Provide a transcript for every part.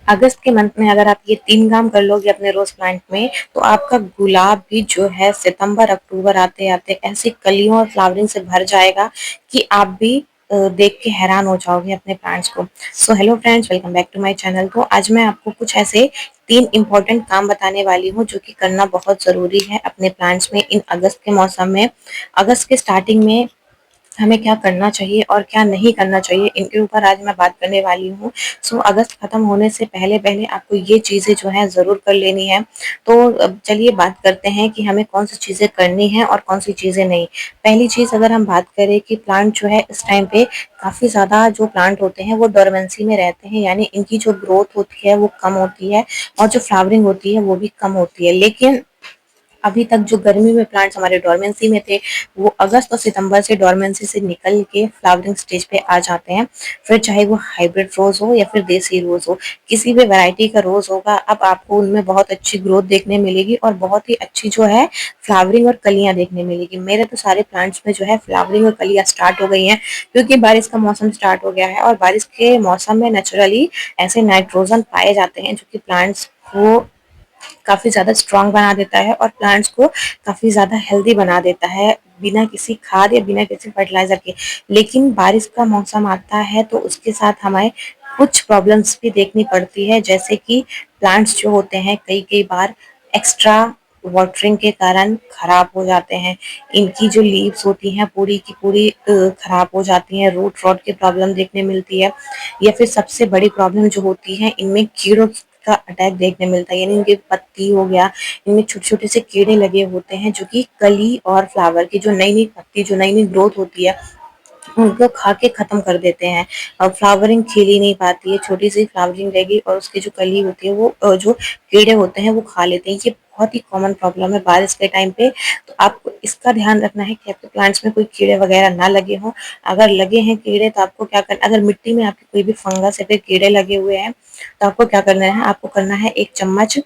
अगस्त के मंथ में अगर आप ये 3 काम कर लोगे अपने रोज़ प्लांट में, तो आपका गुलाब भी जो है सितंबर, अक्टूबर आते-आते ऐसी कलियों और फ्लावरिंग से भर जाएगा कि आप भी देख के हैरान हो जाओगे अपने प्लांट्स को। So hello friends, welcome back to my channel. तो आज मैं आपको कुछ ऐसे 3 इम्पोर्टेंट काम बताने वाली हूँ, जो कि करना बहुत ज़रूरी है अपने प्लांट्स में इन अगस्त के मौसम में। अगस्त के स्टार्टिंग में हमें क्या करना चाहिए और क्या नहीं करना चाहिए, इनके ऊपर आज मैं बात करने वाली हूँ। सो अगस्त खत्म होने से पहले-पहले आपको ये चीज़ें जो हैं ज़रूर कर लेनी है। तो अब चलिए बात करते हैं कि हमें कौन-सी चीज़ें करनी हैं और कौन-सी चीज़ें नहीं। पहली चीज़ अगर हम बात करें कि प्लांट जो है इस टाइम पे काफ़ी ज़्यादा जो प्लांट होते हैं वो डोरमेंसी में रहते हैं, यानी इनकी जो ग्रोथ होती है वो कम होती है और जो फ्लावरिंग होती है वो भी कम होती है। लेकिन अभी तक जो गर्मी में प्लांट्स हमारे डोरमेंसी में थे, वो अगस्त और सितंबर से डोरमेंसी से निकल के फ्लावरिंग स्टेज पे आ जाते हैं। फिर चाहे वो हाइब्रिड रोज़ हो या फिर देसी रोज़ हो, किसी भी वैरायटी का रोज़ होगा, अब आपको उनमें बहुत अच्छी ग्रोथ देखने मिलेगी और बहुत ही अच्छी जो है फ्लावरिंग और कलियाँ देखने मिलेगी। मेरे तो सारे प्लांट्स में जो है फ्लावरिंग और कलियाँ स्टार्ट हो गई हैं, क्योंकि बारिश का मौसम स्टार्ट हो गया है और बारिश के मौसम में नेचुरली ऐसे नाइट्रोजन पाए जाते हैं, जो कि प्लांट्स को काफ़ी ज़्यादा स्ट्रॉन्ग बना देता है और प्लांट्स को काफ़ी ज़्यादा हेल्दी बना देता है, बिना किसी खाद या बिना किसी फर्टिलाइज़र के। लेकिन बारिश का मौसम आता है तो उसके साथ हमें कुछ प्रॉब्लम्स भी देखनी पड़ती है, जैसे कि प्लांट्स जो होते हैं कई-कई बार एक्स्ट्रा वाटरिंग के कारण खराब हो जाते हैं। इनकी जो लीव्स होती हैं पूरी की पूरी खराब हो जाती हैं, रूट रॉट की प्रॉब्लम देखने मिलती है, या फिर सबसे बड़ी प्रॉब्लम जो होती है इनमें कीड़ों का अटैक देखने मिलता है, यानी इनकी पत्ती हो गया, इनमें छोटे-छोटे से कीड़े लगे होते हैं, जो कि कली और फ्लावर की जो नई-नई पत्ती, जो नई-नई ग्रोथ होती है, उनको खा के खत्म कर देते हैं। फ्लावरिंग खिल ही नहीं पाती है, छोटी सी फ्लावरिंग रहेगी और उसकी जो कली होती है वो जो कीड़े होते हैं वो खा लेते हैं। ये बहुत ही कॉमन प्रॉब्लम है बारिश के टाइम पे। तो आपको इसका ध्यान रखना है कि आपके प्लांट्स में कोई कीड़े वगैरह ना लगे हों। अगर लगे हैं कीड़े तो आपको क्या करना, अगर मिट्टी में आपके कोई भी फंगस या फिर कीड़े लगे हुए हैं, तो आपको क्या करना है, आपको करना है 1 चम्मच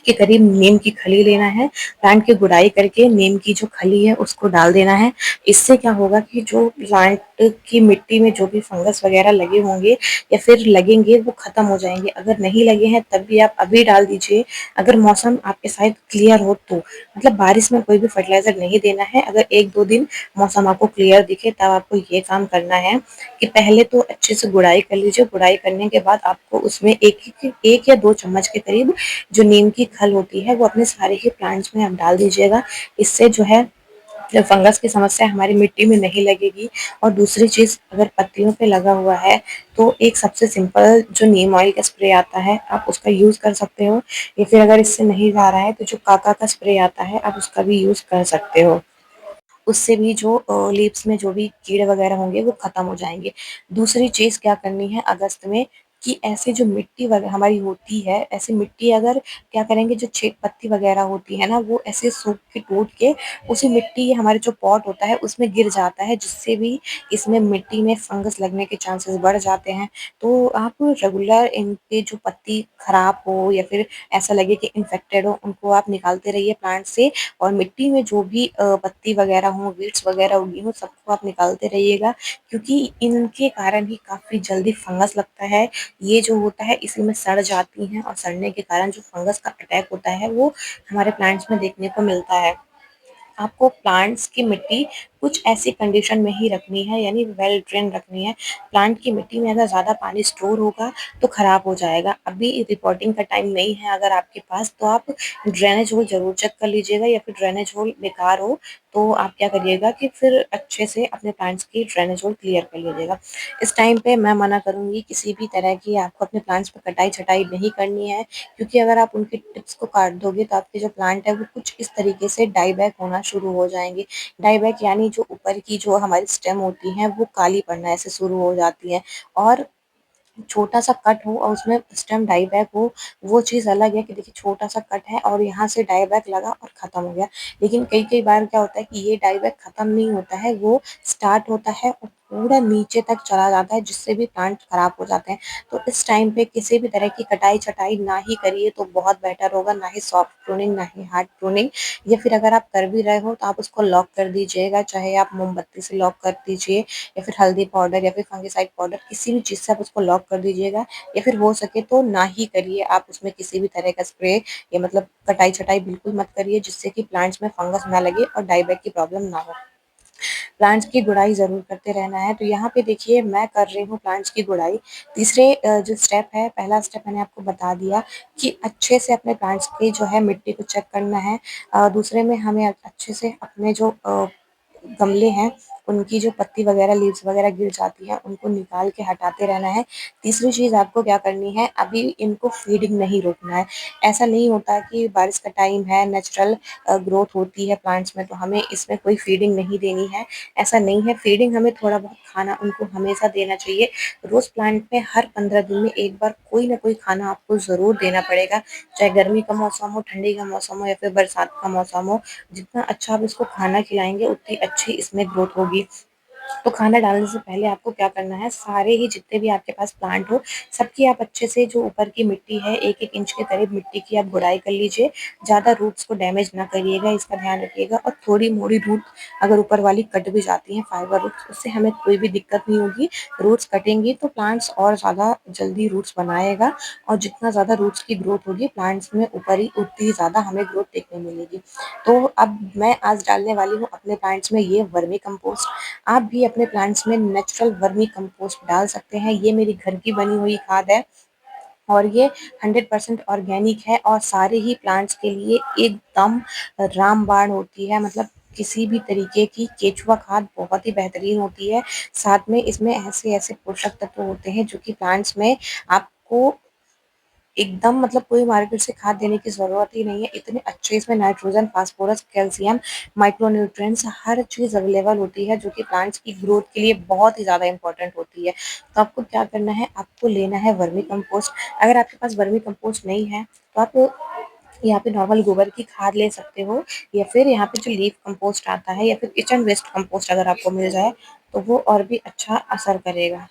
के करीब नीम की खली लेना है। प्लांट की गुड़ाई करके नीम की जो खली है उसको डाल देना है। इससे क्या होगा कि जो प्लांट की मिट्टी में जो भी फंगस वगैरह लगे होंगे या फिर लगेंगे वो खत्म हो जाएंगे। अगर नहीं लगे हैं तब भी आप अभी डाल दीजिए, अगर मौसम आपके साइड क्लियर हो तो। मतलब बारिश में कोई भी फर्टिलाइजर नहीं देना है। अगर 1-2 दिन मौसम आपको क्लियर दिखे तब आपको ये काम करना है कि पहले तो अच्छे से गुड़ाई कर लीजिए। गुड़ाई करने के बाद आपको उसमें 1 या 2 चम्मच के करीब जो नीम की खल होती है वो अपने सारे ही प्लांट्स में आप डाल दीजिएगा। इससे जो है जो फंगस की समस्या हमारी मिट्टी में नहीं लगेगी। और दूसरी चीज़, अगर पत्तियों पे लगा हुआ है तो एक सबसे सिंपल जो नीम ऑयल का स्प्रे आता है आप उसका यूज़ कर सकते हो, या फिर अगर इससे नहीं जा रहा है तो जो काका का स्प्रे आता है आप उसका भी यूज़ कर सकते हो। उससे भी जो लीव्स में जो भी कीड़े वगैरह होंगे वो खत्म हो जाएँगे। दूसरी चीज़ क्या करनी है अगस्त में, कि ऐसे जो मिट्टी हमारी होती है, ऐसी मिट्टी अगर क्या करेंगे, जो पत्ती वगैरह होती है ना वो ऐसे सूख के टूट के उसी मिट्टी, हमारे जो पॉट होता है उसमें गिर जाता है, जिससे भी इसमें मिट्टी में फंगस लगने के चांसेस बढ़ जाते हैं। तो आप रेगुलर इनके जो पत्ती खराब हो या फिर ऐसा लगे कि इन्फेक्टेड हो, उनको आप निकालते रहिए प्लांट से। और मिट्टी में जो भी पत्ती वगैरह हो, वीड्स वगैरह उगी हो, सबको आप निकालते रहिएगा, क्योंकि इनके कारण ही काफ़ी जल्दी फंगस लगता है। ये जो होता है इसी में सड़ जाती हैं और सड़ने के कारण जो फंगस का अटैक होता है वो हमारे प्लांट्स में देखने को मिलता है। आपको प्लांट्स की मिट्टी कुछ ऐसी कंडीशन में ही रखनी है, यानी वेल ड्रेन रखनी है। प्लांट की मिट्टी में अगर ज़्यादा पानी स्टोर होगा तो खराब हो जाएगा। अभी रिपोर्टिंग का टाइम नहीं है अगर आपके पास, तो आप ड्रेनेज होल ज़रूर चेक कर लीजिएगा, या फिर ड्रेनेज होल बेकार हो तो आप क्या करिएगा कि फिर अच्छे से अपने प्लांट्स की ड्रेनेज होल क्लियर कर लीजिएगा। इस टाइम पे मैं मना करूँगी किसी भी तरह की आपको अपने प्लांट्स पे कटाई-छटाई नहीं करनी है, क्योंकि अगर आप उनकी टिप्स को काट दोगे तो आपके जो प्लांट है वो कुछ इस तरीके से डाई बैक होना शुरू हो जाएँगे। डाई बैक यानी जो ऊपर की जो हमारी स्टेम होती हैं वो काली पड़ना ऐसे शुरू हो जाती हैं। और छोटा-सा कट हो और उसमें स्टेम डाई बैक हो, वो चीज़ अलग है कि देखिए छोटा-सा कट है और यहाँ से डाई बैक लगा और ख़त्म हो गया। लेकिन कई-कई बार क्या होता है कि ये डाई बैक ख़त्म नहीं होता है, वो स्टार्ट होता है और पूरा नीचे तक चला जाता है, जिससे भी प्लांट खराब हो जाते हैं। तो इस टाइम पे किसी भी तरह की कटाई-छँटाई ना ही करिए तो बहुत बेटर होगा, ना ही सॉफ्ट प्रूनिंग, ना ही हार्ड प्रूनिंग। या फिर अगर आप कर भी रहे हो तो आप उसको लॉक कर दीजिएगा, चाहे आप मोमबत्ती से लॉक कर दीजिए या फिर हल्दी पाउडर या फिर फंगिसाइड पाउडर, किसी भी चीज़ से आप उसको लॉक कर दीजिएगा। या फिर हो सके तो ना ही करिए आप उसमें किसी भी तरह का स्प्रे, या मतलब कटाई-छँटाई बिल्कुल मत करिए, जिससे कि प्लांट्स में फंगस ना लगे और डाइबैक की प्रॉब्लम ना हो। प्लांट्स की गुड़ाई ज़रूर करते रहना है। तो यहाँ पे देखिए मैं कर रही हूँ प्लांट्स की गुड़ाई। तीसरे जो स्टेप है, पहला स्टेप मैंने आपको बता दिया कि अच्छे से अपने प्लांट्स की जो है मिट्टी को चेक करना है। दूसरे में हमें अच्छे से अपने जो गमले हैं, उनकी जो पत्ती वगैरह, लीव्स वगैरह गिर जाती हैं, उनको निकाल के हटाते रहना है। तीसरी चीज़ आपको क्या करनी है, अभी इनको फीडिंग नहीं रोकना है। ऐसा नहीं होता कि बारिश का टाइम है, नेचुरल ग्रोथ होती है प्लांट्स में, तो हमें इसमें कोई फीडिंग नहीं देनी है, ऐसा नहीं है। फीडिंग हमें थोड़ा बहुत खाना उनको हमेशा देना चाहिए। रोज़ प्लांट में हर 15 दिन में एक बार कोई ना कोई खाना आपको ज़रूर देना पड़ेगा, चाहे गर्मी का मौसम हो, ठंडी का मौसम हो या फिर बरसात का मौसम हो। जितना अच्छा आप इसको खाना खिलाएँगे, उतनी अच्छी इसमें ग्रोथ होगी। तो खाना डालने से पहले आपको क्या करना है, सारे ही जितने भी आपके पास प्लांट हो, सबकी आप अच्छे से जो ऊपर की मिट्टी है, 1-1 इंच के करीब मिट्टी की आप गुड़ाई कर लीजिए। ज़्यादा रूट्स को डैमेज ना करिएगा, इसका ध्यान रखिएगा। और थोड़ी-मोड़ी रूट अगर ऊपर वाली कट भी जाती हैं, फाइबर रूट्स, उससे हमें कोई भी दिक्कत नहीं होगी। रूट्स कटेंगी तो प्लांट्स और ज़्यादा जल्दी रूट्स बनाएगा, और जितना ज़्यादा रूट्स की ग्रोथ होगी प्लांट्स में ऊपर ही, उतनी ही ज़्यादा हमें ग्रोथ देखने मिलेगी। तो अब मैं आज डालने वाली हूँ अपने प्लांट्स में ये वर्मी कंपोस्ट। आप भी अपने प्लांट्स में नेचुरल वर्मी कंपोस्ट डाल सकते हैं। ये मेरी घर की बनी हुई खाद है, और ये 100% ऑर्गेनिक है, और सारे ही प्लांट्स के लिए एकदम रामबाण होती है। मतलब किसी भी तरीके की केचुआ खाद बहुत ही बेहतरीन होती है। साथ में इसमें ऐसे-ऐसे पोषक तत्व होते हैं जो कि प्लांट्स में आपको एकदम, मतलब कोई मार्केट से खाद देने की ज़रूरत ही नहीं है। इतने अच्छे इसमें nitrogen, phosphorus, calcium, micro nutrients हर चीज़ अवेलेबल होती है, जो कि प्लांट्स की ग्रोथ के लिए बहुत ही ज़्यादा इम्पोर्टेंट होती है। तो आपको क्या करना है, आपको लेना है वर्मी कंपोस्ट। अगर आपके पास वर्मी कंपोस्ट नहीं है, तो आप यहाँ पे नॉर्मल गोबर की खाद ले सकते हो, या फिर यहाँ पे जो लीफ कंपोस्ट आता है, या फिर किचन वेस्ट कंपोस्ट अगर आपको मिल जाए, तो वो और भी अच्छा असर करेगा।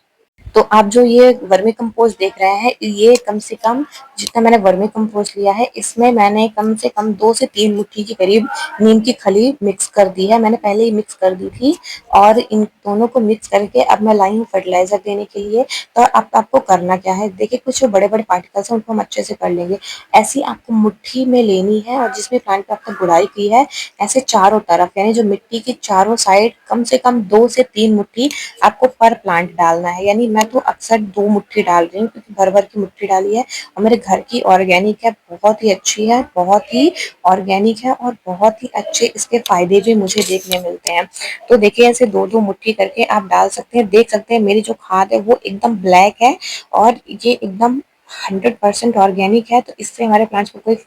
तो आप जो ये वर्मी कंपोस्ट देख रहे हैं, ये कम से कम जितना मैंने वर्मी कंपोस्ट लिया है, इसमें मैंने कम से कम 2 से 3 मुट्ठी के करीब नीम की खली मिक्स कर दी है। मैंने पहले ही मिक्स कर दी थी, और इन दोनों को मिक्स करके अब मैं लाई हूँ फर्टिलाइज़र देने के लिए। तो अब आपको करना क्या है, देखिए कुछ बड़े-बड़े पार्टिकल्स हैं, उनको हम अच्छे से कर लेंगे। ऐसी आपको मुट्ठी में लेनी है, और जिसमें प्लांट पे आपने गुड़ाई की है, ऐसे चारों तरफ, यानी जो मिट्टी की चारों साइड कम से कम 2 से 3 मुट्ठी आपको पर प्लांट डालना है। यानी मैं तो अक्सर 2 मुट्ठी डाल रही हूँ, क्योंकि भर-भर की मुट्ठी डाली है, और मेरे घर की ऑर्गेनिक है, बहुत ही अच्छी है, बहुत ही ऑर्गेनिक है, और बहुत ही अच्छे इसके फ़ायदे भी मुझे देखने मिलते हैं। तो देखिए ऐसे 2-2 मुट्ठी करके आप डाल सकते हैं। देख सकते हैं मेरी जो खाद है वो एकदम ब्लैक है, और ये एकदम 100% ऑर्गेनिक है, तो इससे हमारे प्लांट्स को कोई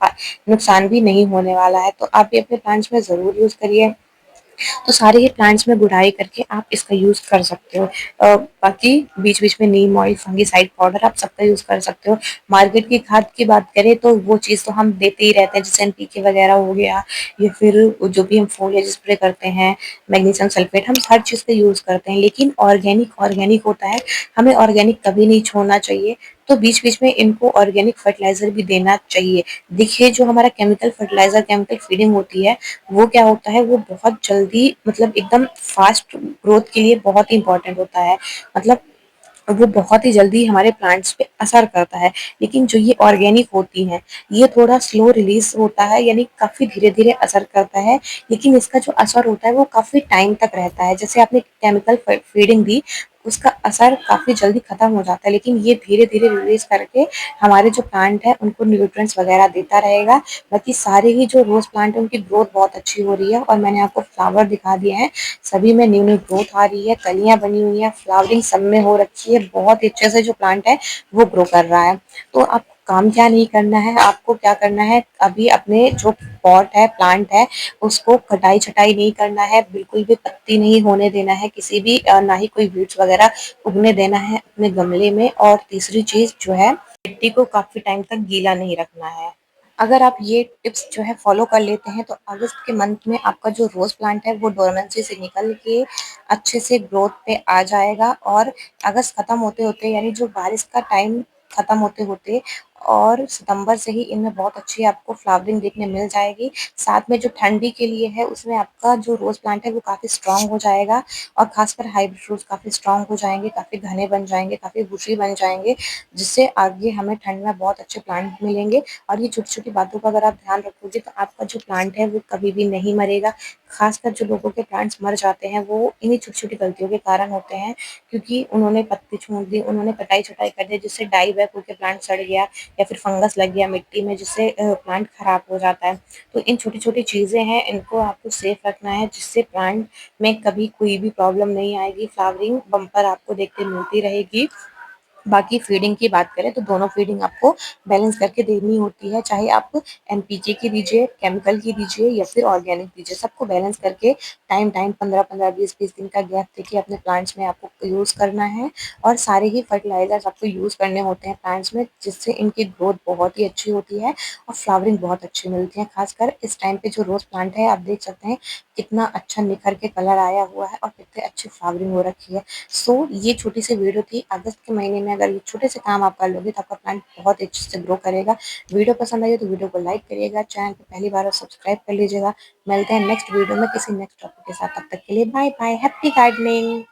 नुकसान भी नहीं होने वाला है। तो आप भी अपने प्लांट्स में ज़रूर यूज़ करिए। तो सारे ही प्लांट्स में गुड़ाई करके आप इसका यूज़ कर सकते हो। बाकी बीच-बीच में नीम ऑयल, फंगिसाइड पाउडर आप सबका यूज़ कर सकते हो। मार्केट की खाद की बात करें तो वो चीज़ तो हम देते ही रहते हैं, जैसे एनपीके वगैरह हो गया, या फिर जो भी हम फोलिएज स्प्रे करते हैं, मैग्नीशियम सल्फेट, हम हर चीज़ का यूज़ करते हैं। लेकिन ऑर्गेनिक ऑर्गेनिक होता है, हमें ऑर्गेनिक कभी नहीं छोड़ना चाहिए। तो बीच-बीच में इनको ऑर्गेनिक फर्टिलाइज़र भी देना चाहिए। देखिए जो हमारा केमिकल फर्टिलाइज़र, केमिकल फीडिंग होती है, वो क्या होता है, वो बहुत जल्दी, मतलब एकदम फास्ट ग्रोथ के लिए बहुत ही इम्पोर्टेंट होता है। मतलब वो बहुत ही जल्दी हमारे प्लांट्स पे असर करता है। लेकिन जो ये ऑर्गेनिक होती हैं, ये थोड़ा स्लो रिलीज़ होता है, यानी काफ़ी धीरे-धीरे असर करता है, लेकिन इसका जो असर होता है वो काफ़ी टाइम तक रहता है। जैसे आपने केमिकल फीडिंग दी, उसका असर काफ़ी जल्दी खत्म हो जाता है, लेकिन ये धीरे-धीरे रिलीज़ करके हमारे जो प्लांट हैं उनको न्यूट्रिएंट्स वगैरह देता रहेगा। बाकी सारे ही जो रोज़ प्लांट है उनकी ग्रोथ बहुत अच्छी हो रही है, और मैंने आपको फ्लावर दिखा दिए हैं, सभी में न्यू-न्यू ग्रोथ आ रही है, कलियाँ बनी हुई हैं, फ्लावरिंग सब में हो रखी है, बहुत ही अच्छे से जो प्लांट है वो ग्रो कर रहा है। तो आपको काम क्या नहीं करना है, आपको क्या करना है, अभी अपने जो पॉट है, प्लांट है, उसको कटाई-छटाई नहीं करना है, बिल्कुल भी पत्ती नहीं होने देना है किसी भी, ना ही कोई वीड्स वगैरह उगने देना है अपने गमले में। और तीसरी चीज़ जो है, मिट्टी को काफ़ी टाइम तक गीला नहीं रखना है। अगर आप ये टिप्स जो है फॉलो कर लेते हैं तो अगस्त के मंथ में आपका जो रोज प्लांट है वो डोरमेंसी से निकल के अच्छे से ग्रोथ पे आ जाएगा। और अगस्त खत्म होते होते यानी जो बारिश का टाइम खत्म होते होते और सितंबर से ही इनमें बहुत अच्छी आपको फ्लावरिंग देखने मिल जाएगी। साथ में जो ठंडी के लिए है उसमें आपका जो रोज प्लांट है वो काफी स्ट्रांग हो जाएगा और खासकर हाइब्रिड रोज काफी स्ट्रांग हो जाएंगे, काफी घने बन जाएंगे, काफी बुशी बन जाएंगे, जिससे आगे हमें ठंड में बहुत अच्छे प्लांट मिलेंगे। और ये छोटी-छोटी बातों का अगर आप ध्यान रखोगे तो आपका जो प्लांट है वो कभी भी नहीं मरेगा। खासकर जो लोगों के प्लांट्स मर जाते हैं वो इन्हीं छोटी-छोटी गलतियों के कारण होते हैं, क्योंकि उन्होंने पत्ती छोड़ दी, उन्होंने कटाई-छँटाई कर दी जिससे डाई बैक होके प्लांट सड़ गया या फिर फंगस लग गया मिट्टी में जिससे प्लांट खराब हो जाता है। तो इन छोटी-छोटी चीज़ें हैं, इनको आपको सेफ रखना है जिससे प्लांट में कभी कोई भी प्रॉब्लम नहीं आएगी, फ्लावरिंग बम्पर आपको देखते मिलती रहेगी। बाकी फीडिंग की बात करें तो दोनों फीडिंग आपको बैलेंस करके देनी होती है, चाहे आप एनपीके की दीजिए, केमिकल की दीजिए या फिर ऑर्गेनिक दीजिए, सबको बैलेंस करके टाइम टाइम 15-15, 20-20 दिन का गैप देके अपने प्लांट्स में आपको यूज़ करना है। और सारे ही फर्टिलाइजर्स आपको यूज़ करने होते हैं प्लांट्स में, जिससे इनकी ग्रोथ बहुत ही अच्छी होती है और फ्लावरिंग बहुत अच्छी मिलती है। खासकर इस टाइम पे जो रोज़ प्लांट है आप देख सकते हैं कितना अच्छा निखर के कलर आया हुआ है और कितने अच्छी फ्लावरिंग हो रखी है। सो ये छोटी सी वीडियो थी। अगस्त के महीने में अगर ये छोटे से काम आप कर लोगे तो आपका प्लांट बहुत अच्छे से ग्रो करेगा। वीडियो पसंद आई हो तो वीडियो को लाइक करिएगा, चैनल पे पहली बार हो सब्सक्राइब कर लीजिएगा। मिलते हैं नेक्स्ट वीडियो में किसी नेक्स्ट टॉपिक के साथ, तब तक के लिए बाय बाय, हैप्पी गार्डनिंग।